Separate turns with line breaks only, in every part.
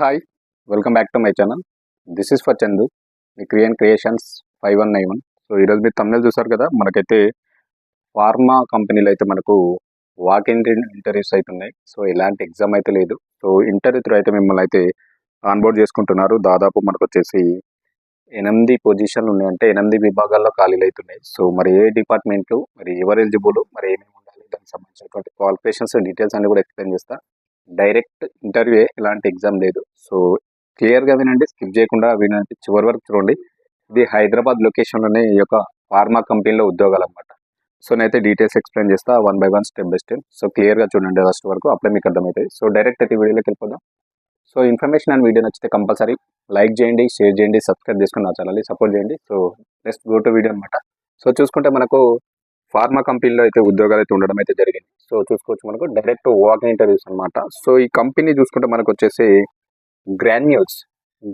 Hi, welcome back to my channel. This is for Chandu, me creations 5191. So ఈరోజు మీరు తమిళ చూసారు కదా, మనకైతే ఫార్మా కంపెనీలు అయితే మనకు వాక్ ఇన్ ఇంటర్వ్యూస్ అవుతున్నాయి. సో ఇలాంటి ఎగ్జామ్ అయితే లేదు. సో ఇంటర్వ్యూ త్రూ అయితే మిమ్మల్ని అయితే ఆన్బోర్డ్ చేసుకుంటున్నారు. దాదాపు మనకు వచ్చేసి 8 పొజిషన్లు ఉన్నాయి, అంటే 8 విభాగాల్లో ఖాళీలు అవుతున్నాయి. సో మరి ఏ డిపార్ట్మెంట్లు, మరి ఎవరు ఎలిజిబుల్, మరి ఏమేమి ఉండాలి, దానికి సంబంధించినటువంటి క్వాలిఫికేషన్స్ డీటెయిల్స్ అన్ని కూడా ఎక్స్ప్లెయిన్ చేస్తా. డైరెక్ట్ ఇంటర్వ్యూ, ఎలాంటి ఎగ్జామ్ లేదు. సో క్లియర్గా వినండి, స్కిప్ చేయకుండా వినండి, చివరి వరకు చూడండి. ఇది హైదరాబాద్ లొకేషన్లోనే ఈ యొక్క ఫార్మా కంపెనీలో ఉద్యోగాలు అనమాట. సో నేనైతే డీటెయిల్స్ ఎక్స్ప్లెయిన్ చేస్తా, 1 by 1 step by step. So క్లియర్గా చూడండి లాస్ట్ వరకు, అప్పుడే మీకు అర్థమవుతుంది. సో డైరెక్ట్ అయితే వీడియోలోకి వెళ్ళిపోదాం. సో ఇన్ఫర్మేషన్ అండ్ వీడియో నచ్చితే కంపల్సరీ లైక్ చేయండి, షేర్ చేయండి, సబ్స్క్రైబ్ చేసుకుని నా ఛానల్ని సపోర్ట్ చేయండి. So next go to video అనమాట. సో చూసుకుంటే మనకు ఫార్మా కంపెనీలో అయితే ఉద్యోగాలు అయితే ఉండడం అయితే జరిగింది. సో చూసుకోవచ్చు, మనకు డైరెక్ట్ వాక్ ఇంటర్వ్యూస్ అనమాట. సో ఈ కంపెనీ చూసుకుంటే మనకు వచ్చేసి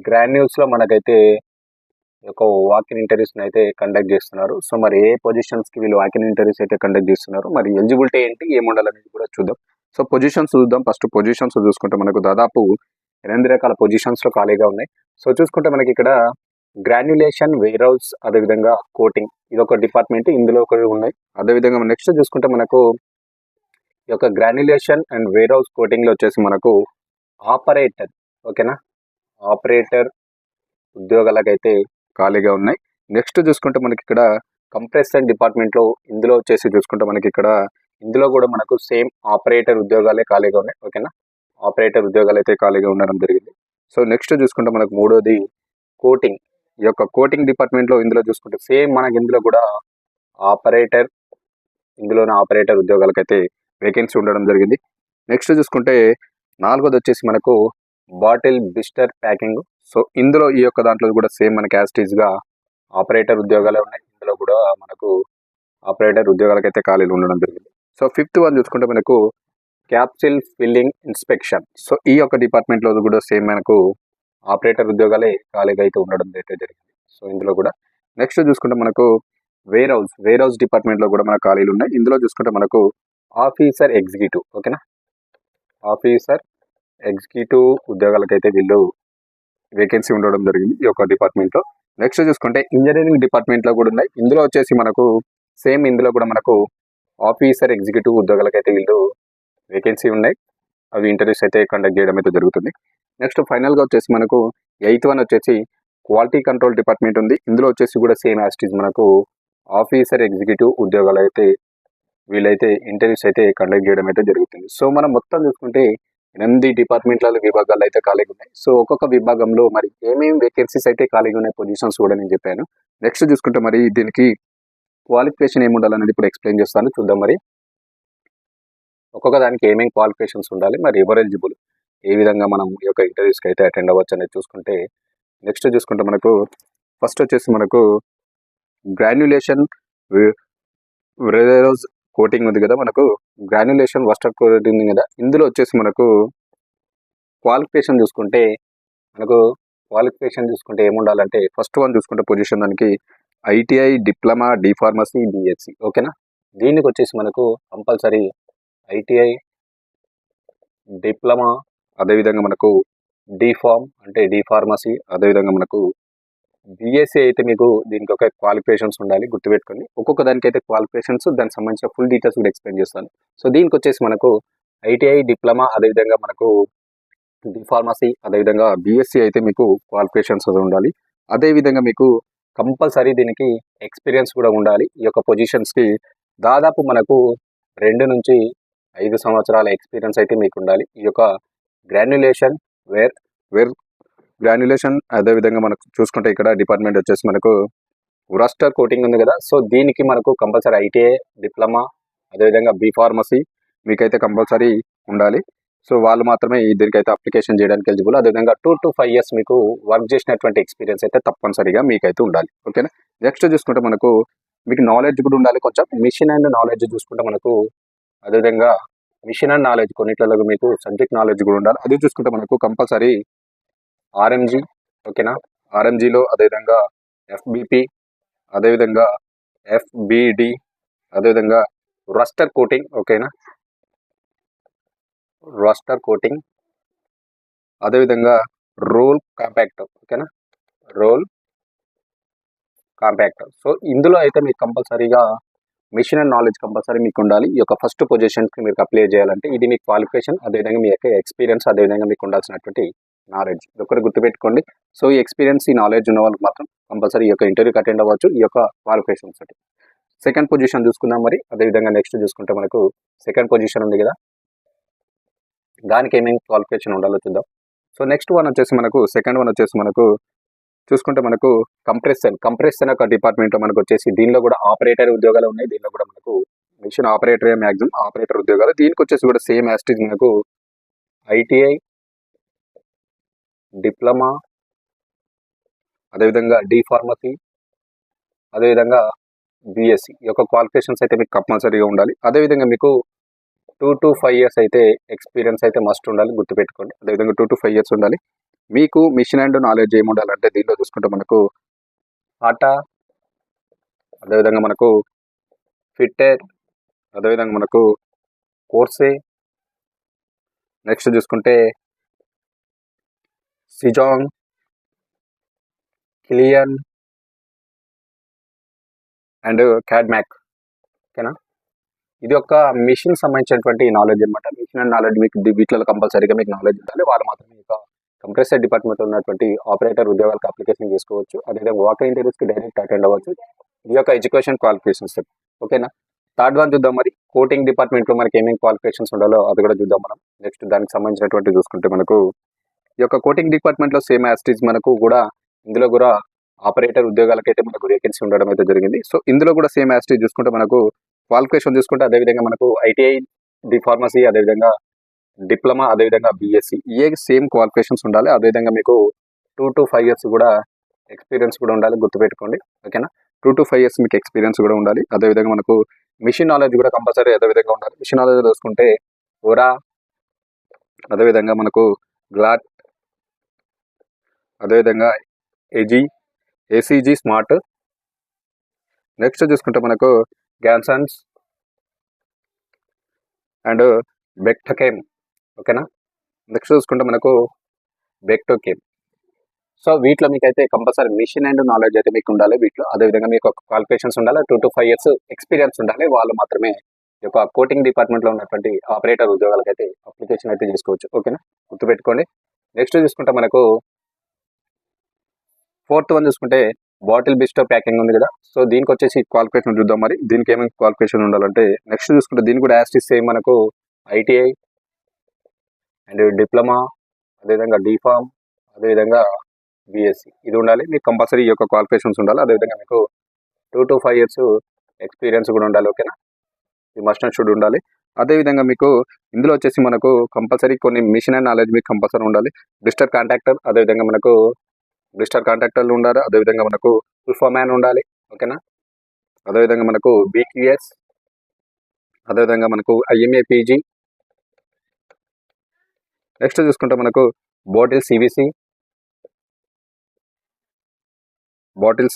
గ్రాన్యూల్స్లో మనకైతే ఒక వాక్ ఇన్ ఇంటర్వ్యూస్ అయితే కండక్ట్ చేస్తున్నారు. సో మరి ఏ పొజిషన్స్కి వీళ్ళు వాక్ ఇన్ ఇంటర్వ్యూస్ అయితే కండక్ట్ చేస్తున్నారు, మరి ఎలిజిబిలిటీ ఏంటి, ఏముండాలనేది కూడా చూద్దాం. సో పొజిషన్స్ చూద్దాం. ఫస్ట్ పొజిషన్స్ చూసుకుంటే మనకు దాదాపు 8 రకాల పొజిషన్స్లో ఖాళీగా ఉన్నాయి. సో చూసుకుంటే మనకి ఇక్కడ గ్రాన్యులేషన్, వేర్ హౌస్, అదేవిధంగా కోటింగ్, ఇది ఒక డిపార్ట్మెంట్, ఇందులో ఒకటి ఉన్నాయి. అదేవిధంగా నెక్స్ట్ చూసుకుంటే మనకు ఈ యొక్క గ్రాన్యులేషన్ అండ్ వేర్ హౌస్ కోటింగ్లో వచ్చేసి మనకు ఆపరేటర్, ఓకేనా, ఆపరేటర్ ఉద్యోగాలకైతే ఖాళీగా ఉన్నాయి. నెక్స్ట్ చూసుకుంటే మనకి ఇక్కడ కంప్రెషన్ డిపార్ట్మెంట్లో, ఇందులో వచ్చేసి చూసుకుంటే మనకి ఇక్కడ ఇందులో కూడా మనకు సేమ్ ఆపరేటర్ ఉద్యోగాలే ఖాళీగా ఉన్నాయి, ఓకేనా. ఆపరేటర్ ఉద్యోగాలు అయితే ఖాళీగా ఉండడం జరిగింది. సో నెక్స్ట్ చూసుకుంటే మనకు మూడోది కోటింగ్. ఈ యొక్క కోటింగ్ డిపార్ట్మెంట్లో ఇందులో చూసుకుంటే సేమ్ మనకి ఇందులో కూడా ఆపరేటర్, ఇందులోనే ఆపరేటర్ ఉద్యోగాలకైతే వేకెన్సీ ఉండడం జరిగింది. నెక్స్ట్ చూసుకుంటే నాలుగోది వచ్చేసి మనకు బాటిల్ బిస్టర్ ప్యాకింగ్. సో ఇందులో ఈ యొక్క దాంట్లో కూడా సేమ్ మనకి యాస్టీజ్గా ఆపరేటర్ ఉద్యోగాలే ఉన్నాయి. ఇందులో కూడా మనకు ఆపరేటర్ ఉద్యోగాలకైతే ఖాళీలు ఉండడం జరిగింది. సో ఫిఫ్త్ వన్ చూసుకుంటే మనకు క్యాప్సిల్ ఫిల్లింగ్ ఇన్స్పెక్షన్. సో ఈ యొక్క డిపార్ట్మెంట్లో కూడా సేమ్ మనకు ఆపరేటర్ ఉద్యోగాలే ఖాళీగా అయితే ఉండడం అయితే జరిగింది. సో ఇందులో కూడా నెక్స్ట్ చూసుకుంటే మనకు వేర్ హౌస్ డిపార్ట్మెంట్లో కూడా మనకు ఖాళీలు ఉన్నాయి. ఇందులో చూసుకుంటే మనకు ఆఫీసర్ ఎగ్జిక్యూటివ్, ఓకేనా, ఆఫీసర్ ఎగ్జిక్యూటివ్ ఉద్యోగాలకైతే వీళ్ళు వేకెన్సీ ఉండడం జరిగింది ఈ యొక్క డిపార్ట్మెంట్లో. నెక్స్ట్ చూసుకుంటే ఇంజనీరింగ్ డిపార్ట్మెంట్లో కూడా ఉన్నాయి. ఇందులో వచ్చేసి మనకు సేమ్ ఇందులో కూడా మనకు ఆఫీసర్ ఎగ్జిక్యూటివ్ ఉద్యోగాలకైతే వీళ్ళు వేకెన్సీ ఉన్నాయి. అవి ఇంటర్వ్యూస్ అయితే కండక్ట్ చేయడం అయితే జరుగుతుంది. నెక్స్ట్ ఫైనల్గా వచ్చేసి మనకు 8th వన్ వచ్చేసి క్వాలిటీ కంట్రోల్ డిపార్ట్మెంట్ ఉంది. ఇందులో వచ్చేసి కూడా సేమ్ యాస్టీజ్ మనకు ఆఫీసర్ ఎగ్జిక్యూటివ్ ఉద్యోగాలు అయితే వీళ్ళైతే ఇంటర్వ్యూస్ అయితే కండక్ట్ చేయడం అయితే జరుగుతుంది. సో మనం మొత్తం చూసుకుంటే 8 డిపార్ట్మెంట్ల విభాగాలు అయితే ఖాళీగా ఉన్నాయి. సో ఒక్కొక్క విభాగంలో మరి ఏమేమి వేకెన్సీస్ అయితే ఖాళీగా ఉన్నాయి, పొజిషన్స్ కూడా నేను చెప్పాను. నెక్స్ట్ చూసుకుంటే మరి దీనికి క్వాలిఫికేషన్ ఏమి ఉండాలనేది ఇప్పుడు ఎక్స్ప్లెయిన్ చేస్తాను, చూద్దాం. మరి ఒక్కొక్క దానికి ఏమేమి క్వాలిఫికేషన్స్ ఉండాలి, మరి ఎవరు ఎలిజిబుల్, ఏ విధంగా మనం ఈ యొక్క ఇంటర్వ్యూస్కి అయితే అటెండ్ అవ్వచ్చు అనేది చూసుకుంటే, నెక్స్ట్ చూసుకుంటే మనకు ఫస్ట్ వచ్చేసి మనకు గ్రాన్యులేషన్ వేర్ హౌస్ కోటింగ్ ఉంది కదా, మనకు గ్రాన్యులేషన్ వస్టర్ కోటింగ్ ఉంది కదా. ఇందులో వచ్చేసి మనకు క్వాలిఫికేషన్ చూసుకుంటే ఏముండాలంటే ఫస్ట్ వన్ చూసుకుంటే పొజిషన్ దానికి ITI, diploma, D pharmacy, BSc, ఓకేనా. దీనికి వచ్చేసి మనకు కంపల్సరీ ఐటీఐ, డిప్లొమా, అదేవిధంగా మనకు డిఫార్మ్ అంటే డి ఫార్మసీ, అదేవిధంగా మనకు బిఎస్సి అయితే మీకు దీనికి ఒక క్వాలిఫికేషన్స్ ఉండాలి, గుర్తుపెట్టుకోండి. ఒక్కొక్క దానికి అయితే క్వాలిఫికేషన్స్, దానికి సంబంధించిన ఫుల్ డీటెయిల్స్ కూడా ఎక్స్ప్లెయిన్ చేస్తాను. సో దీనికి వచ్చేసి మనకు ఐటీఐ, డిప్లొమా, అదేవిధంగా మనకు డి ఫార్మసీ, అదేవిధంగా బిఎస్సి అయితే మీకు క్వాలిఫికేషన్స్ ఉండాలి. అదేవిధంగా మీకు కంపల్సరీ దీనికి ఎక్స్పీరియన్స్ కూడా ఉండాలి. ఈ యొక్క పొజిషన్స్కి దాదాపు మనకు 2 నుంచి 5 సంవత్సరాల ఎక్స్పీరియన్స్ అయితే మీకు ఉండాలి. ఈ యొక్క గ్రాన్యులేషన్ వేర్ గ్రాన్యులేషన్, అదేవిధంగా మనకు చూసుకుంటే ఇక్కడ డిపార్ట్మెంట్ వచ్చేసి మనకు రస్టర్ కోటింగ్ ఉంది కదా. సో దీనికి మనకు కంపల్సరీ ఐటీఐ, డిప్లొమా, అదేవిధంగా బి ఫార్మసీ మీకైతే కంపల్సరీ ఉండాలి. సో వాళ్ళు మాత్రమే దీనికైతే అప్లికేషన్ చేయడానికి ఎలిజిబుల్. అదేవిధంగా 2 to 5 years మీకు వర్క్ చేసినటువంటి ఎక్స్పీరియన్స్ అయితే తప్పనిసరిగా మీకైతే ఉండాలి, ఓకేనా. నెక్స్ట్ చూసుకుంటే మనకు మీకు నాలెడ్జ్ కూడా ఉండాలి, కొంచెం మిషన్ అండ్ నాలెడ్జ్ చూసుకుంటే మనకు, అదేవిధంగా మిషన్ అండ్ నాలెడ్జ్ కొన్నిట్లలో మీకు సబ్జెక్ట్ నాలెడ్జ్ కూడా ఉండాలి. అది చూసుకుంటే మనకు కంపల్సరీ ఆర్ఎంజీ, ఓకేనా, ఆర్ఎంజీలో అదేవిధంగా ఎఫ్బిపి, అదేవిధంగా ఎఫ్బిడి, అదేవిధంగా రస్టర్ కోటింగ్, ఓకేనా, రస్టర్ కోటింగ్, అదేవిధంగా రోల్ కాంపాక్టర్, ఓకేనా, రోల్ కాంపాక్టర్. సో ఇందులో అయితే మీకు కంపల్సరీగా మిషన్ అండ్ నాలెడ్జ్ కంపల్సరీ మీకు ఉండాలి. ఈ యొక్క ఫస్ట్ పొజిషన్కి మీరు అప్లై చేయాలంటే ఇది మీ క్వాలిఫికేషన్, అదేవిధంగా మీ యొక్క ఎక్స్పీరియన్స్, అదేవిధంగా మీకు ఉండాల్సినటువంటి నాలెడ్జ్, ఇది ఒకటి గుర్తుపెట్టుకోండి. సో ఈ ఎక్స్పీరియన్స్, ఈ నాలెడ్జ్ ఉన్న వాళ్ళకి మాత్రం కంపల్సరీ ఈ యొక్క ఇంటర్వ్యూకి అటెండ్ అవ్వచ్చు ఈ యొక్క క్వాలిఫికేషన్స్ తోటి. సెకండ్ పొజిషన్ చూసుకుందాం మరి. అదేవిధంగా నెక్స్ట్ చూసుకుంటే మనకు సెకండ్ పొజిషన్ ఉంది కదా, దానికి ఏమేమి క్వాలిఫికేషన్ ఉండాలో చూద్దాం. సో నెక్స్ట్ వన్ వచ్చేసి మనకు సెకండ్ వన్ వచ్చేసి మనకు చూసుకుంటే మనకు కంప్రెషన్ ఒక డిపార్ట్మెంట్లో మనకు వచ్చేసి దీనిలో కూడా ఆపరేటర్ ఉద్యోగాలు ఉన్నాయి. దీనిలో కూడా మనకు మిషన్ ఆపరేటర్, మ్యాక్సిమం ఆపరేటర్ ఉద్యోగాలు. దీనికి వచ్చేసి కూడా సేమ్ యాస్టిజ్ మనకు ఐటీఐ, డిప్లొమా, అదేవిధంగా డి ఫార్మసీ, అదేవిధంగా బిఎస్సి ఈ యొక్క క్వాలిఫికేషన్స్ అయితే మీకు కంపల్సరీగా ఉండాలి. అదేవిధంగా మీకు 2 to 5 years అయితే ఎక్స్పీరియన్స్ అయితే మస్ట్ ఉండాలి, గుర్తుపెట్టుకోండి. అదేవిధంగా 2 to 5 years ఉండాలి. మీకు మిషన్ అండ్ నాలెడ్జ్ ఏమి ఉండాలంటే దీనిలో చూసుకుంటే మనకు ఆటా, అదేవిధంగా మనకు ఫిట్టర్, అదేవిధంగా మనకు కోర్సే, నెక్స్ట్ చూసుకుంటే సిజాంగ్, కిలియన్ అండ్ క్యాడ్మ్యాక్, ఓకేనా. ఇది ఒక మిషన్ సంబంధించినటువంటి నాలెడ్జ్ అనమాట. మిషన్ అండ్ నాలెడ్జ్ మీకు వీటిలో కంపల్సరీగా మీకు నాలెడ్జ్ ఉండాలి. వాళ్ళు మాత్రమే ఇక కంప్రెసర్ డిపార్ట్మెంట్ ఉన్నటువంటి ఆపరేటర్ ఉద్యోగాలకు అప్లికేషన్ చేసుకోవచ్చు. అదేవిధంగా వాటర్ ఇంటర్వ్యూస్కి డైరెక్ట్ అటెండ్ అవ్వచ్చు ఈ యొక్క ఎడ్యుకేషన్ క్వాలిఫికేషన్స్, ఓకేనా. థర్డ్ వన్ చూద్దాం మరి. కోటింగ్ డిపార్ట్మెంట్లో మనకి ఏమేమి క్వాలిఫికేషన్స్ ఉండాలో అది కూడా చూద్దాం మనం. నెక్స్ట్ దానికి సంబంధించినటువంటి చూసుకుంటే మనకు ఈ యొక్క కోటింగ్ డిపార్ట్మెంట్లో సేమ్ యాస్టీజ్ మనకు కూడా ఇందులో కూడా ఆపరేటర్ ఉద్యోగాలకైతే మనకు వేకెన్సీ ఉండడం అయితే జరిగింది. సో ఇందులో కూడా సేమ్ యాస్టీజ్ చూసుకుంటే మనకు క్వాలిఫికేషన్ చూసుకుంటే అదేవిధంగా మనకు ఐటీఐ, డి ఫార్మసీ, అదేవిధంగా డిప్లొమా, అదేవిధంగా బిఎస్సి ఏ సేమ్ క్వాలిఫికేషన్స్ ఉండాలి. అదేవిధంగా మీకు 2 to 5 years కూడా ఎక్స్పీరియన్స్ కూడా ఉండాలి, గుర్తుపెట్టుకోండి, ఓకేనా. 2 to 5 years మీకు ఎక్స్పీరియన్స్ కూడా ఉండాలి. అదేవిధంగా మనకు మిషన్ నాలెడ్జ్ కూడా కంపల్సరీ అదేవిధంగా ఉండాలి. మిషన్ నాలెడ్జ్ చూసుకుంటే ఓరా, అదేవిధంగా మనకు గ్లాట్, అదేవిధంగా ఏసీజీ స్మార్ట్, నెక్స్ట్ చూసుకుంటే మనకు గ్యాన్సన్స్ అండ్ బెక్టకేమ్, ఓకేనా. నెక్స్ట్ చూసుకుంటే మనకు బెక్టోకేమ్. సో వీటిలో మీకు అయితే కంపల్సరీ మిషన్ అండ్ నాలెడ్జ్ అయితే మీకు ఉండాలి వీటిలో. అదేవిధంగా మీకు క్వాలిఫికేషన్స్ ఉండాలి, 2 to 5 years ఎక్స్పీరియన్స్ ఉండాలి. వాళ్ళు మాత్రమే ఈ యొక్క కోటింగ్ డిపార్ట్మెంట్లో ఉన్నటువంటి ఆపరేటర్ ఉద్యోగాలకు అయితే అప్లికేషన్ అయితే చేసుకోవచ్చు, ఓకేనా, గుర్తుపెట్టుకోండి. నెక్స్ట్ చూసుకుంటే మనకు ఫోర్త్ వన్ చూసుకుంటే బాటిల్ బిస్టో ప్యాకింగ్ ఉంది కదా. సో దీనికి వచ్చేసి క్వాలిఫికేషన్ చూద్దాం మరి. దీనికి ఏమైనా క్వాలిఫికేషన్ ఉండాలంటే నెక్స్ట్ చూసుకుంటే దీనికి కూడా యాస్టిస్ సేమ్ మనకు ఐటీఐ అండ్ డిప్లొమా, అదేవిధంగా డిఫామ్, అదేవిధంగా బిఎస్సి ఇది ఉండాలి. మీకు కంపల్సరీ ఈ యొక్క క్వాలిఫికేషన్స్ ఉండాలి. అదేవిధంగా మీకు 2 to 5 years ఎక్స్పీరియన్స్ కూడా ఉండాలి, ఓకేనా. ఈ మస్ట్ అండ్ షుడ్ ఉండాలి. అదేవిధంగా మీకు ఇందులో వచ్చేసి మనకు కంపల్సరీ కొన్ని మిషన్ అండ్ నాలెడ్జ్ మీకు కంపల్సరీ ఉండాలి. బ్లిస్టర్ కాంట్రాక్టర్, అదేవిధంగా మనకు బ్లిస్టర్ కాంట్రాక్టర్లు ఉండాలి. అదేవిధంగా మనకు ఫుల్ఫామ్యాన్ ఉండాలి, ఓకేనా. అదేవిధంగా మనకు బీక్యూఎస్, అదేవిధంగా మనకు ఐఎంఏ పీజీ. నెక్స్ట్ చూసుకుంటే మనకు బాటిల్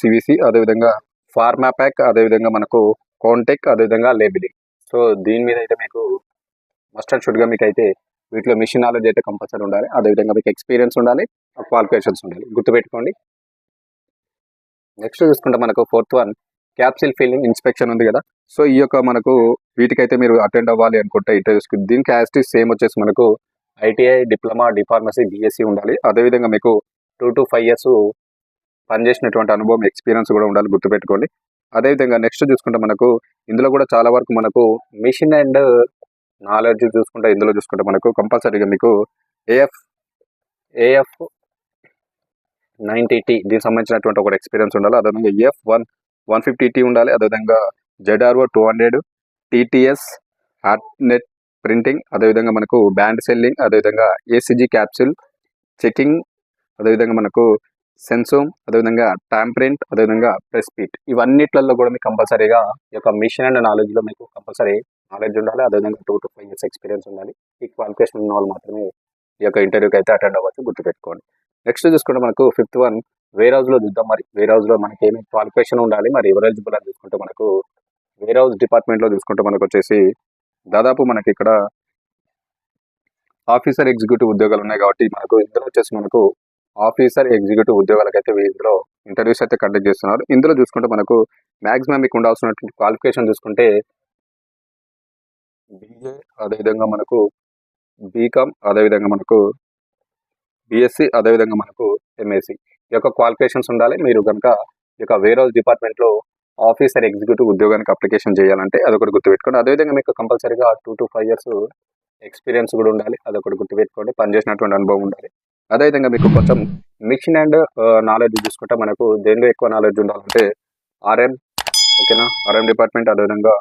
సివిసి, అదేవిధంగా ఫార్మా ప్యాక్, అదేవిధంగా మనకు కాంటెక్, అదేవిధంగా లేబిలింగ్. సో దీని మీద అయితే మీకు మస్ట్ అండ్ షుడ్గా మీకు అయితే వీటిలో మిషన్ నాలెడ్జ్ అయితే కంపల్సరీ ఉండాలి. అదేవిధంగా మీకు ఎక్స్పీరియన్స్ ఉండాలి, క్వాలిఫికేషన్స్ ఉండాలి, గుర్తుపెట్టుకోండి. నెక్స్ట్ చూసుకుంటే మనకు fourth one capsule filling inspection ఉంది కదా. సో ఈ యొక్క మనకు వీటికైతే మీరు అటెండ్ అవ్వాలి అనుకుంటే ఇంటర్వ్యూస్కి దీనికి యాస్టిస్ సేమ్ వచ్చేసి మనకు ITI, diploma, D pharmacy, BSc ఉండాలి. అదేవిధంగా మీకు 2 to 5 years పనిచేసినటువంటి అనుభవం, ఎక్స్పీరియన్స్ కూడా ఉండాలి, గుర్తుపెట్టుకోండి. అదేవిధంగా నెక్స్ట్ చూసుకుంటే మనకు ఇందులో కూడా చాలా వరకు మనకు మిషన్ అండ్ నాలెడ్జ్ చూసుకుంటే ఇందులో చూసుకుంటే మనకు కంపల్సరీగా మీకు ఏఎఫ్ 90T దీనికి సంబంధించినటువంటి ఒక ఎక్స్పీరియన్స్ ఉండాలి. అదేవిధంగా EF 150T ఉండాలి. అదేవిధంగా ZRO 200, TTS హార్ట్నెట్ ప్రింటింగ్, అదేవిధంగా మనకు బ్యాండ్ సెల్లింగ్, అదేవిధంగా ఏసీజీ క్యాప్సిల్ చెకింగ్, అదేవిధంగా మనకు సెన్సోమ్, అదేవిధంగా టాంప్రింట్, అదేవిధంగా ప్రెస్ పీట్. ఇవన్నిట్లలో కూడా మీకు కంపల్సరీగా ఈ యొక్క మిషన్ అండ్ నాలెడ్జ్లో మీకు కంపల్సరీ నాలెడ్జ్ ఉండాలి. అదేవిధంగా 2 to 5 years ఎక్స్పీరియన్స్ ఉండాలి. ఈ క్వాలిఫికేషన్ ఉన్న వాళ్ళు మాత్రమే ఈ యొక్క ఇంటర్వ్యూకి అయితే అటెండ్ అవ్వచ్చు, గుర్తుపెట్టుకోండి. నెక్స్ట్ చూసుకుంటే మనకు ఫిఫ్త్ వన్ వేర్ హౌస్లో చూద్దాం మరి. వేర్ హౌస్లో మనకి ఏమి క్వాలిఫికేషన్ ఉండాలి, మరి ఎవరు ఎలిజిబుల్ అని చూసుకుంటే మనకు వేర్ హౌస్ డిపార్ట్మెంట్లో చూసుకుంటే మనకు వచ్చేసి దాదాపు మనకి ఇక్కడ ఆఫీసర్ ఎగ్జిక్యూటివ్ ఉద్యోగాలు ఉన్నాయి కాబట్టి మనకు ఇందులో వచ్చేసి మనకు ఆఫీసర్ ఎగ్జిక్యూటివ్ ఉద్యోగాలకైతే ఇందులో ఇంటర్వ్యూస్ అయితే కండక్ట్ చేస్తున్నారు. ఇందులో చూసుకుంటే మనకు మ్యాక్సిమం మీకు ఉండాల్సినటువంటి క్వాలిఫికేషన్ చూసుకుంటే బీఏ, అదేవిధంగా మనకు బీకామ్, అదేవిధంగా మనకు బీఎస్సీ, అదేవిధంగా మనకు ఎంఎస్సీ ఈ యొక్క క్వాలిఫికేషన్స్ ఉండాలి. మీరు కనుక ఈ యొక్క వేర్ హౌస్ డిపార్ట్మెంట్లో ఆఫీసర్ ఎగ్జిక్యూటివ్ ఉద్యోగానికి అప్లికేషన్ చేయాలంటే అదొకటి గుర్తుపెట్టుకోండి. అదేవిధంగా మీకు కంపల్సరీగా 2 to 5 years ఎక్స్పీరియన్స్ కూడా ఉండాలి. అదొకటి గుర్తుపెట్టుకోండి. పనిచేసినటువంటి అనుభవం ఉండాలి. అదేవిధంగా మీకు కొంచెం మిషన్ అండ్ నాలెడ్జ్ చూసుకుంటే మనకు దేనిలో ఎక్కువ నాలెడ్జ్ ఉండాలంటే ఆర్ఎం, ఓకేనా, ఆర్ఎం డిపార్ట్మెంట్, అదేవిధంగా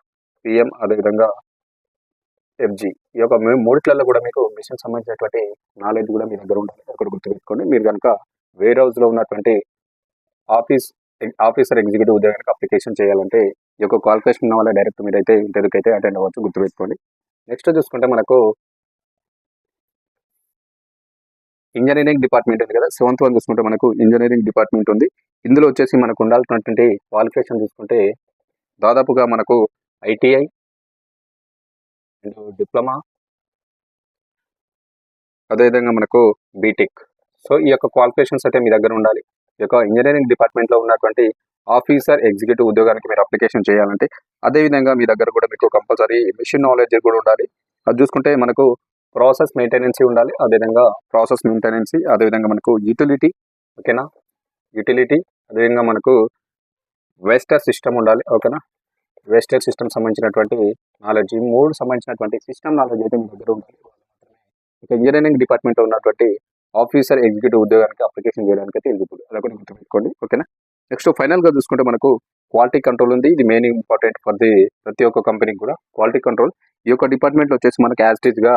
పిఎం, అదేవిధంగా ఎఫ్జి ఈ యొక్క మూడిట్లలో కూడా మీకు మిషన్ సంబంధించినటువంటి నాలెడ్జ్ కూడా మీ దగ్గర ఉండాలి. ఒకటి గుర్తుపెట్టుకోండి. మీరు కనుక వేర్ హౌస్లో ఉన్నటువంటి ఆఫీసర్ ఎగ్జిక్యూటివ్ ఉద్యోగానికి అప్లికేషన్ చేయాలంటే ఈ యొక్క క్వాలిఫికేషన్ ఉన్న వల్ల డైరెక్ట్ మీరైతే ఇంటర్వ్యూకి అయితే అటెండ్ అవ్వచ్చు. గుర్తుపెట్టుకోండి. నెక్స్ట్ చూసుకుంటే మనకు ఇంజనీరింగ్ డిపార్ట్మెంట్ ఉంది కదా, 7th వన్ చూసుకుంటే మనకు ఇంజనీరింగ్ డిపార్ట్మెంట్ ఉంది. ఇందులో వచ్చేసి మనకు ఉండాల్సినటువంటి క్వాలిఫికేషన్ చూసుకుంటే దాదాపుగా మనకు ఐటీఐ అండ్ డిప్లొమా, అదేవిధంగా మనకు బీటెక్. సో ఈ యొక్క క్వాలిఫికేషన్స్ అయితే మీ దగ్గర ఉండాలి. ఈ యొక్క ఇంజనీరింగ్ డిపార్ట్మెంట్లో ఉన్నటువంటి ఆఫీసర్ ఎగ్జిక్యూటివ్ ఉద్యోగానికి మీరు అప్లికేషన్ చేయాలంటే అదేవిధంగా మీ దగ్గర కూడా మీకు కంపల్సరీ మిషన్ నాలెడ్జ్ కూడా ఉండాలి. అది చూసుకుంటే మనకు ప్రాసెస్ మెయింటెనెన్సీ ఉండాలి. అదేవిధంగా ప్రాసెస్ మెయింటెనెన్సీ, అదేవిధంగా మనకు యూటిలిటీ, ఓకేనా, యూటిలిటీ, అదేవిధంగా మనకు వేస్టర్ సిస్టమ్ ఉండాలి. ఓకేనా, వేస్టర్ సిస్టమ్ సంబంధించినటువంటి నాలెడ్జ్, ఈ 3 సంబంధించినటువంటి సిస్టమ్ నాలెడ్జ్ అయితే మీ దగ్గర ఉండాలి. ఇక ఇంజనీరింగ్ డిపార్ట్మెంట్లో ఉన్నటువంటి ఆఫీసర్ ఎగ్జిక్యూటివ్ ఉద్యోగానికి అప్లికేషన్ చేయడానికి అయితే ఎలిజిబుల్. అలా కూడా గుర్తుపెట్టుకోండి. ఓకేనా. నెక్స్ట్ ఫైనల్గా చూసుకుంటే మనకు క్వాలిటీ కంట్రోల్ ఉంది. ఇది మెయిన్ ఇంపార్టెంట్ ఫర్ ప్రతి ఒక్క కంపెనీకి కూడా క్వాలిటీ కంట్రోల్. ఈ యొక్క డిపార్ట్మెంట్లో వచ్చేసి మనకు యాజ్ ఇట్ ఈస్గా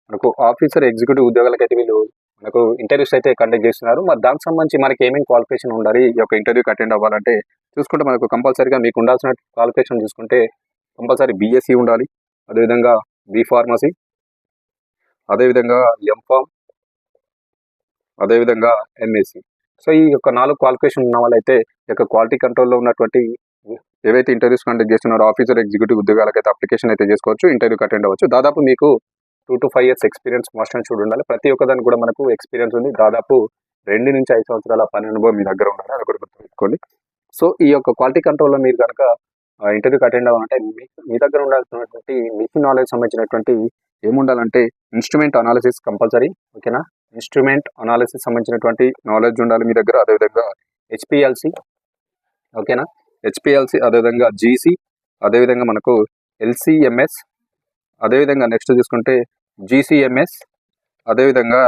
మనకు ఆఫీసర్ ఎగ్జిక్యూటివ్ ఉద్యోగాలకైతే వీళ్ళు మనకు ఇంటర్వ్యూస్ అయితే కండక్ట్ చేస్తున్నారు. మరి దానికి సంబంధించి మనకి ఏమేమి క్వాలిఫికేషన్ ఉండాలి ఈ యొక్క ఇంటర్వ్యూకి అటెండ్ అవ్వాలంటే చూసుకుంటే మనకు కంపల్సరీగా మీకు ఉండాల్సిన క్వాలిఫికేషన్ చూసుకుంటే కంపల్సరీ బీఎస్సీ ఉండాలి, అదేవిధంగా బీ ఫార్మసీ, అదేవిధంగా ఎంఫార్మ్, అదేవిధంగా ఎంఎస్సి. సో ఈ యొక్క 4 క్వాలిఫికేషన్ ఉన్న వాళ్ళైతే ఈ యొక్క క్వాలిటీ కంట్రోల్లో ఉన్నటువంటి ఏవైతే ఇంటర్వ్యూస్ కండక్ట్ చేస్తున్నారో ఆఫీసర్ ఎగ్జిక్యూటివ్ ఉద్యోగాలకైతే అప్లికేషన్ అయితే చేసుకోవచ్చు, ఇంటర్వ్యూకి అటెండ్ అవ్వచ్చు. దాదాపు మీకు 2 to 5 years experience must and should ఉండాలి. ప్రతి ఒక్కదానికి కూడా మనకు ఎక్స్పీరియన్స్ ఉంది. దాదాపు 2 నుంచి 5 సంవత్సరాల పని అనుభవం మీ దగ్గర ఉండాలి. అది కూడా గుర్తుపెట్టుకోండి. సో ఈ యొక్క క్వాలిటీ కంట్రోల్లో మీరు కనుక ఇంటర్వ్యూకి అటెండ్ అవ్వాలంటే మీ దగ్గర ఉండాల్సినటువంటి మిషన్ నాలెడ్జ్ సంబంధించినటువంటి ఏముండాలంటే ఇన్స్ట్రుమెంట్ అనాలిసిస్ కంపల్సరీ, ఓకేనా, ఇన్స్ట్రుమెంట్ అనాలిసిస్ సంబంధించినటువంటి నాలెడ్జ్ ఉండాలి మీ దగ్గర. అదేవిధంగా హెచ్పిఎల్సి, ఓకేనా, హెచ్పిఎల్సి, అదేవిధంగా జీసీ, అదేవిధంగా మనకు ఎల్సిఎంఎస్, అదేవిధంగా నెక్స్ట్ చూసుకుంటే జీసీఎంఎస్, అదేవిధంగా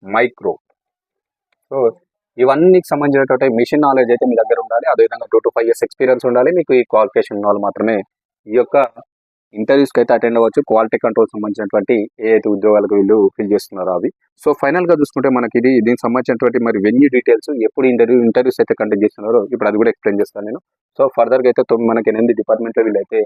మైక్రో. సో ఇవన్నీకి సంబంధించినటువంటి మిషన్ నాలెడ్జ్ అయితే మీ దగ్గర ఉండాలి. అదేవిధంగా 2 to 5 years ఎక్స్పీరియన్స్ ఉండాలి. మీకు ఈ క్వాలిఫికేషన్ ఉన్న వాళ్ళు మాత్రమే ఈ యొక్క ఇంటర్వ్యూస్కి అయితే అటెండ్ అవ్వచ్చు. క్వాలిటీ కంట్రోల్ సంబంధించినటువంటి ఏ అయితే ఉద్యోగాలకు వీళ్ళు ఫిల్ చేస్తున్నారో అవి. సో ఫైనల్గా చూసుకుంటే మనకి దీనికి సంబంధించినటువంటి మరి వెన్యూ డీటెయిల్స్, ఎప్పుడు ఇంటర్వ్యూస్ అయితే కండక్ట్ చేస్తున్నారో ఇప్పుడు అది కూడా ఎక్స్ప్లెయిన్ చేస్తాను నేను. సో ఫర్దర్గా అయితే మనకి 8 డిపార్ట్మెంట్లో వీళ్ళు అయితే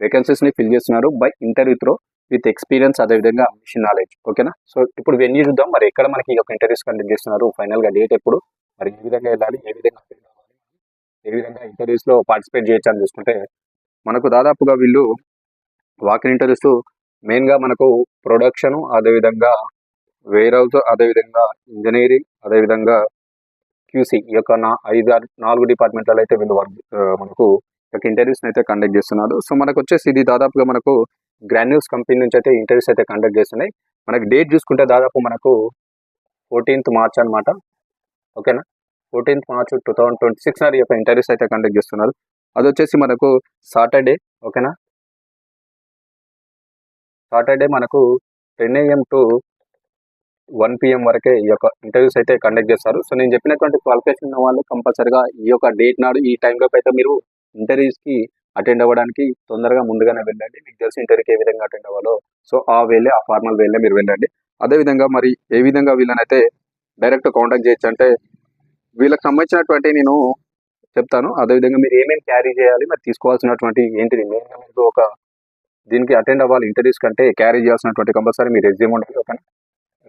వేకెన్సీస్ని ఫిల్ చేస్తున్నారు by interview throw with experience, అదేవిధంగా మిషన్ నాలెడ్జ్, ఓకేనా. సో ఇప్పుడు వెన్యూ చూద్దాం. మరి ఎక్కడ మనకి ఈ యొక్క ఇంటర్వ్యూస్ కండక్ట్ చేస్తున్నారు, ఫైనల్గా డేట్ ఎప్పుడు, మరి ఏ విధంగా వెళ్ళాలి, ఏ విధంగా ఇంటర్వ్యూస్లో పార్టిసిపేట్ చేయొచ్చు అని చూసుకుంటే మనకు దాదాపుగా వీళ్ళు వాకిన్ ఇంటర్వ్యూస్ మెయిన్గా మనకు ప్రొడక్షన్, అదేవిధంగా వేర్ హౌస్, అదేవిధంగా ఇంజనీరింగ్, అదేవిధంగా క్యూసీ ఈ యొక్క 4 డిపార్ట్మెంట్లలో అయితే వీళ్ళు మనకు ఇంటర్వ్యూస్ని అయితే కండక్ట్ చేస్తున్నారు. సో మనకు వచ్చేసి ఇది దాదాపుగా మనకు గ్రాన్యూల్స్ కంపెనీ నుంచి అయితే ఇంటర్వ్యూస్ అయితే కండక్ట్ చేస్తున్నాయి. మనకి డేట్ చూసుకుంటే దాదాపు మనకు 14th March అనమాట, ఓకేనా. 14th March 2026 ఈ యొక్క ఇంటర్వ్యూస్ అయితే కండక్ట్ చేస్తున్నారు. అది వచ్చేసి మనకు సాటర్డే, ఓకేనా. సాటర్డే మనకు 10 AM to 1 PM వరకే ఈ యొక్క ఇంటర్వ్యూస్ అయితే కండక్ట్ చేస్తారు. సో నేను చెప్పినటువంటి క్వాలిఫికేషన్ ఉన్న వాళ్ళు కంపల్సరీగా ఈ యొక్క డేట్ నాడు ఈ టైంలోపు అయితే మీరు ఇంటర్వ్యూస్కి అటెండ్ అవ్వడానికి తొందరగా ముందుగానే వెళ్ళండి. మీకు తెలిసి ఇంటర్వ్యూకి ఏ విధంగా అటెండ్ అవ్వాలో సో ఆ ఫార్మల్ వేలే మీరు వెళ్ళండి. అదేవిధంగా మరి ఏ విధంగా వీళ్ళనైతే డైరెక్ట్ కాంటాక్ట్ చేయొచ్చు అంటే వీళ్ళకి సంబంధించినటువంటి నేను చెప్తాను. అదేవిధంగా మీరు ఏమేమి క్యారీ చేయాలి, మరి తీసుకోవాల్సినటువంటి ఏంటిది మెయిన్గా మీకు ఒక దీనికి అటెండ్ అవ్వాలి ఇంటర్వ్యూస్ కంటే క్యారీ చేయాల్సినటువంటి కంపల్సరీ మీ రెజ్యూమ్ ఉండాలి, ఓకేనా.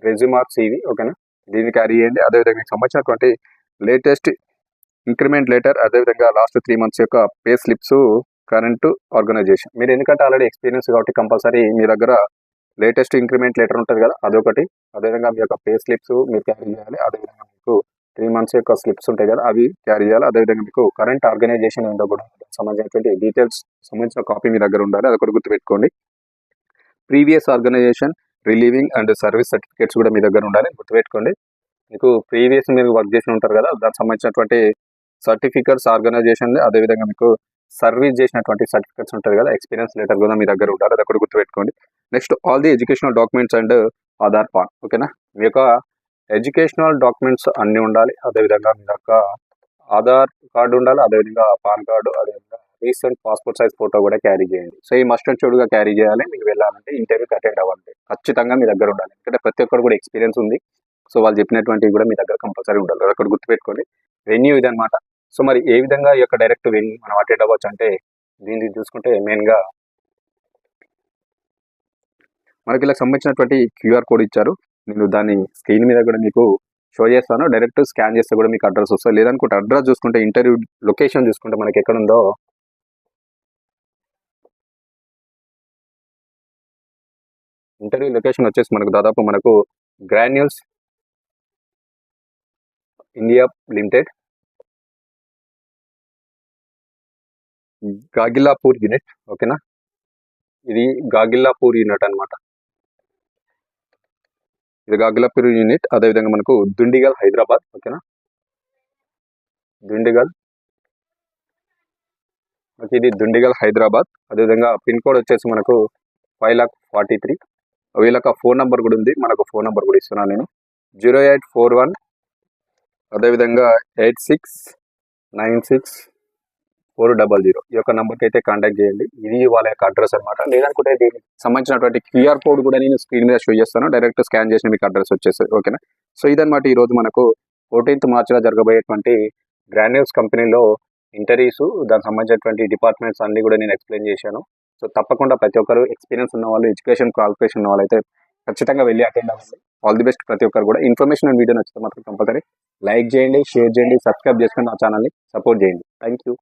రెజ్యూమ్ ఆర్ CV, ఓకేనా, దీన్ని క్యారీ చేయండి. అదేవిధంగా మీకు సంబంధించినటువంటి లేటెస్ట్ ఇంక్రిమెంట్ లెటర్, అదేవిధంగా లాస్ట్ 3 months యొక్క పే స్లిప్స్, కరెంట్ ఆర్గనైజేషన్. మీరు ఎందుకంటే ఆల్రెడీ ఎక్స్పీరియన్స్ కాబట్టి కంపల్సరీ మీ దగ్గర లేటెస్ట్ ఇంక్రిమెంట్ లెటర్ ఉంటుంది కదా, అదొకటి. అదేవిధంగా మీ యొక్క పే స్లిప్స్ మీరు క్యారీ చేయాలి. అదేవిధంగా మీకు మంత్స్ యొక్క స్లిప్స్ ఉంటాయి కదా, అవి క్యారీ చేయాలి. అదేవిధంగా మీకు కరెంట్ ఆర్గనైజేషన్ ఏంటో కూడా సంబంధించినటువంటి డీటెయిల్స్ సంబంధించిన కాపీ మీ దగ్గర ఉండాలి, అది ఒకటి గుర్తుపెట్టుకోండి. Previous organization relieving and service certificates కూడా మీ దగ్గర ఉండాలి, గుర్తుపెట్టుకోండి. మీకు ప్రీవియస్ మీరు వర్క్ చేసి ఉంటారు కదా, దానికి సంబంధించినటువంటి సర్టిఫికేట్స్ ఆర్గనైజేషన్, అదేవిధంగా మీకు సర్వీస్ చేసినటువంటి సర్టిఫికేట్స్ ఉంటుంది కదా, ఎక్స్పీరియన్స్ లెటర్ కూడా మీ దగ్గర ఉండాలి, అది ఒకటి గుర్తుపెట్టుకోండి. Next all the educational documents and Aadhaar pan. ఓకేనా, మీ యొక్క ఎడ్యుకేషనల్ డాక్యుమెంట్స్ అన్నీ ఉండాలి, అదేవిధంగా మీ యొక్క ఆధార్ కార్డు ఉండాలి, అదేవిధంగా పాన్ కార్డు, అదేవిధంగా రీసెంట్ పాస్పోర్ట్ సైజ్ ఫోటో కూడా క్యారీ చేయండి. సో ఈ మస్ట్ అండ్ షుడ్గా క్యారీ చేయాలి. మీకు వెళ్ళాలంటే ఇంటర్వ్యూకి అటెండ్ అవ్వాలంటే ఖచ్చితంగా మీ దగ్గర ఉండాలి, ఎందుకంటే ప్రతి ఒక్కరు కూడా ఎక్స్పీరియన్స్ ఉంది. సో వాళ్ళు చెప్పినటువంటివి కూడా మీ దగ్గర కంపల్సరీ ఉండాలి, అది ఒకటి గుర్తుపెట్టుకోండి. వెన్యూ ఇది అనమాట. సో మరి ఏ విధంగా ఈ యొక్క డైరెక్ట్ వెన్యూ మనం అటెండ్ అవ్వచ్చు అంటే, దీన్ని చూసుకుంటే మెయిన్గా మనకి ఇలా సంబంధించినటువంటి క్యూఆర్ కోడ్ ఇచ్చారు. నేను దాన్ని స్క్రీన్ మీద కూడా మీకు షో చేస్తాను. డైరెక్ట్ స్కాన్ చేస్తే కూడా మీకు అడ్రస్ వస్తుంది. లేదనుకుంటే అడ్రస్ చూసుకుంటే, ఇంటర్వ్యూ లొకేషన్ చూసుకుంటే మనకి ఎక్కడ ఉందో, ఇంటర్వ్యూ లొకేషన్ వచ్చేసి మనకు దాదాపు మనకు granules India limited, Gagillapur unit. ఓకేనా, ఇది గాగిల్లాపూర్ యూనిట్ అనమాట, ఇది గాగిల్లాపూర్ యూనిట్. అదేవిధంగా మనకు దుండిగల్ హైదరాబాద్. ఓకేనా, దుండిగల్, ఇది దుండిగల్ హైదరాబాద్. అదేవిధంగా పిన్ కోడ్ వచ్చేసి మనకు 5,43,000. వీళ్ళకి ఫోన్ నెంబర్ కూడా ఉంది, మనకు ఫోన్ నెంబర్ కూడా ఇస్తున్నాను నేను, 0841, అదేవిధంగా 86964000. ఈ యొక్క నెంబర్కి అయితే కాంటాక్ట్ చేయండి. ఇది వాళ్ళ యొక్క అడ్రస్ అనమాట. లేదనుకుంటే దీనికి సంబంధించినటువంటి క్యూఆర్ కోడ్ కూడా నేను స్క్రీన్ మీద షో చేస్తాను, డైరెక్ట్ స్కాన్ చేసిన మీకు అడ్రస్ వచ్చేస్తుంది. ఓకేనా, సో ఇదనమాట ఈరోజు మనకు 14th మార్చిలో జరగబోయేటువంటి గ్రాన్యూల్స్ కంపెనీలో ఇంటర్వ్యూస్, దానికి సంబంధించినటువంటి డిపార్ట్మెంట్స్ అన్ని కూడా నేను ఎక్స్ప్లెయిన్ చేశాను. సో తప్పకుండా ప్రతి ఒక్కరు ఎక్స్పీరియన్స్ ఉన్న వాళ్ళు, ఎడ్యుకేషన్ క్వాలిఫికేషన్ ఉన్న వాళ్ళు అయితే ఖచ్చితంగా వెళ్ళి అటెండ్ అవ్వండి. ఆల్ ది బెస్ట్ ప్రతి ఒక్కరు కూడా. ఇన్ఫర్మేషన్ అండ్ వీడియో నచ్చితే మాత్రం కంపల్సరీ లైక్ చేయండి, షేర్ చేయండి, సబ్స్క్రైబ్ చేసుకుని నా ఛానల్ని సపోర్ట్ చేయండి. Thank you.